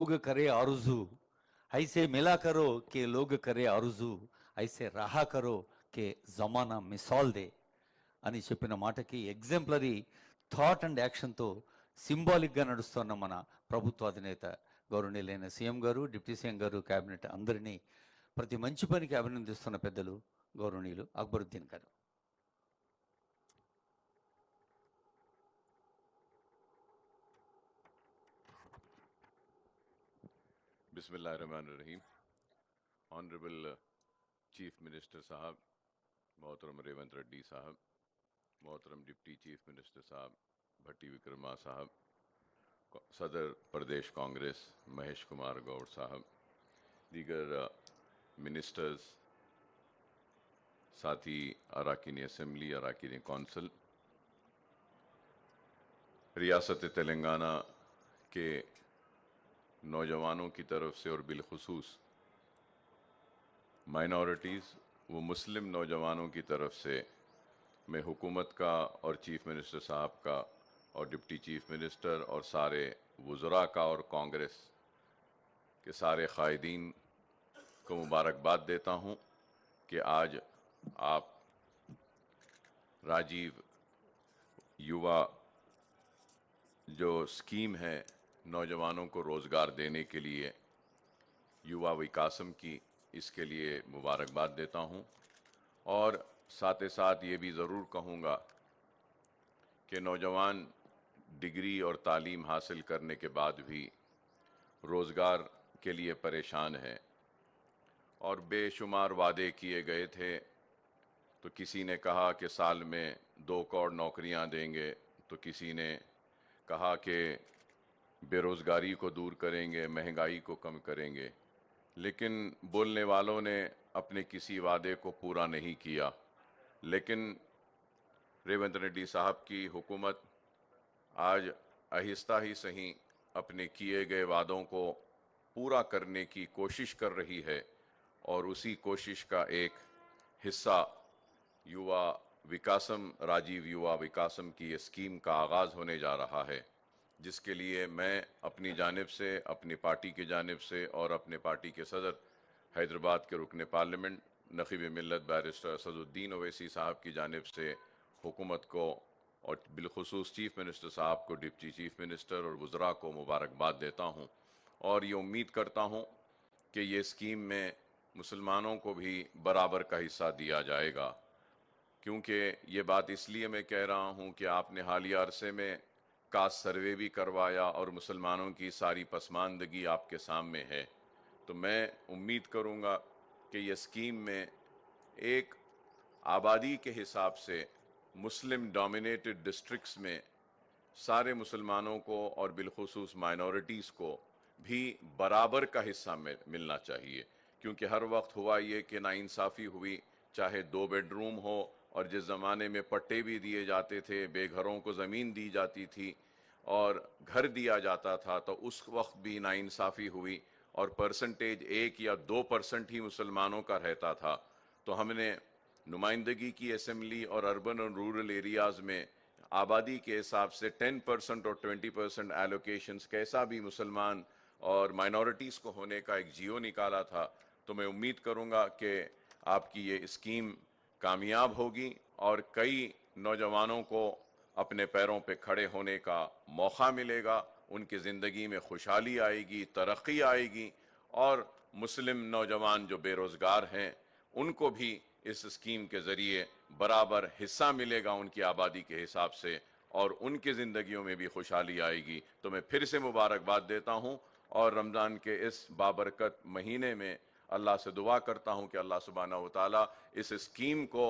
लोग करे आरज़ू, ऐसे मिला करो कि लोग करे आरज़ू, ऐसे रहा करो कि జమానా మిసాల్ దే అని చెప్పిన మాటకి ఎగ్జాంపులరీ థాట్ అండ్ యాక్షన్తో సింబాలిక్గా నడుస్తున్న మన ప్రభుత్వ అధినేత గౌరవనీయులైన సీఎం గారు, డిప్యూటీ సీఎం గారు, క్యాబినెట్ అందరినీ ప్రతి మంచి పనికి అభినందిస్తున్న పెద్దలు గౌరవనీయులు అక్బరుద్దీన్ గారు. बिस्मिल्लाहिर्रहमानिर्रहीम. ऑनरेबल चीफ मिनिस्टर साहब, मोहतरम रेवंत रेड्डी साहब, मोहतरम डिप्टी चीफ मिनिस्टर साहब भट्टी विक्रमा साहब, सदर प्रदेश कांग्रेस महेश कुमार गौड़ साहब, दीगर मिनिस्टर्स, साथी अरकान असम्बली, अरकान कौंसिल, रियासत तेलंगाना के नौजवानों की तरफ से और बिलखुसूस माइनॉरिटीज़ व मुस्लिम नौजवानों की तरफ से मैं हुकूमत का और चीफ मिनिस्टर साहब का और डिप्टी चीफ मिनिस्टर और सारे वज़रा का और कांग्रेस के सारे क़ायदीन को मुबारकबाद देता हूँ कि आज आप राजीव युवा जो स्कीम है नौजवानों को रोज़गार देने के लिए युवा विकासम की, इसके लिए मुबारकबाद देता हूँ. और साथ ही साथ ये भी ज़रूर कहूँगा कि नौजवान डिग्री और तालीम हासिल करने के बाद भी रोज़गार के लिए परेशान है और बेशुमार वादे किए गए थे. तो किसी ने कहा कि साल में 2 करोड़ नौकरियां देंगे, तो किसी ने कहा कि बेरोज़गारी को दूर करेंगे, महंगाई को कम करेंगे, लेकिन बोलने वालों ने अपने किसी वादे को पूरा नहीं किया. लेकिन रेवंत रेड्डी साहब की हुकूमत आज आहिस्ता ही सही अपने किए गए वादों को पूरा करने की कोशिश कर रही है और उसी कोशिश का एक हिस्सा युवा विकासम, राजीव युवा विकासम की ये स्कीम का आगाज़ होने जा रहा है, जिसके लिए मैं अपनी जानिब से, अपनी पार्टी की जानिब से और अपने पार्टी के सदर हैदराबाद के रुकन पार्लियामेंट नक़ीब मिल्लत बैरिस्टर असदुद्दीन ओवैसी साहब की जानिब से हुकूमत को और बिलखुसूस चीफ मिनिस्टर साहब को, डिप्टी चीफ मिनिस्टर और वज़रा को मुबारकबाद देता हूँ. और ये उम्मीद करता हूँ कि ये स्कीम में मुसलमानों को भी बराबर का हिस्सा दिया जाएगा. क्योंकि ये बात इसलिए मैं कह रहा हूँ कि आपने हालिया अरसे में कास्ट सर्वे भी करवाया और मुसलमानों की सारी पसमानदगी आपके सामने है. तो मैं उम्मीद करूँगा कि ये स्कीम में एक आबादी के हिसाब से मुस्लिम डोमिनेटेड डिस्ट्रिक्ट्स में सारे मुसलमानों को और बिलखुसूस माइनॉरिटीज़ को भी बराबर का हिस्सा मिलना चाहिए. क्योंकि हर वक्त हुआ ये कि नाइंसाफ़ी हुई, चाहे 2 बेडरूम हो, और जिस ज़माने में पट्टे भी दिए जाते थे, बेघरों को ज़मीन दी जाती थी और घर दिया जाता था, तो उस वक्त भी नाइंसाफ़ी हुई और परसेंटेज 1 या 2% ही मुसलमानों का रहता था. तो हमने नुमाइंदगी की असम्बली और अर्बन और रूरल एरियाज़ में आबादी के हिसाब से 10% और 20% एलोकेशंस कैसा भी मुसलमान और माइनॉरिटीज़ को होने का एक जियो निकाला था. तो मैं उम्मीद करूँगा कि आपकी ये स्कीम कामयाब होगी और कई नौजवानों को अपने पैरों पे खड़े होने का मौका मिलेगा, उनकी ज़िंदगी में खुशहाली आएगी, तरक्की आएगी और मुस्लिम नौजवान जो बेरोज़गार हैं उनको भी इस स्कीम के ज़रिए बराबर हिस्सा मिलेगा उनकी आबादी के हिसाब से और उनकी ज़िंदगियों में भी खुशहाली आएगी. तो मैं फिर से मुबारकबाद देता हूँ और रमज़ान के इस बाबरकत महीने में अल्लाह से दुआ करता हूँ कि अल्लाह सुब्हानहू व तआला इस स्कीम को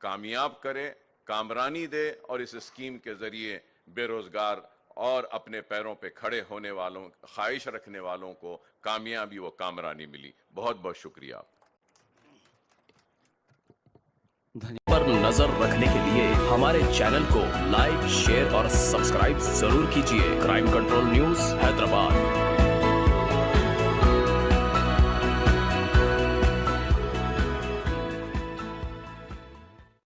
कामयाब करे, कामरानी दे और इस स्कीम के ज़रिए बेरोज़गार और अपने पैरों पे खड़े होने वालों, ख्वाहिश रखने वालों को कामयाबी व कामरानी मिली. बहुत बहुत शुक्रिया. पर नजर रखने के लिए हमारे चैनल को लाइक, शेयर और सब्सक्राइब जरूर कीजिए. Crime control news Hyderabad.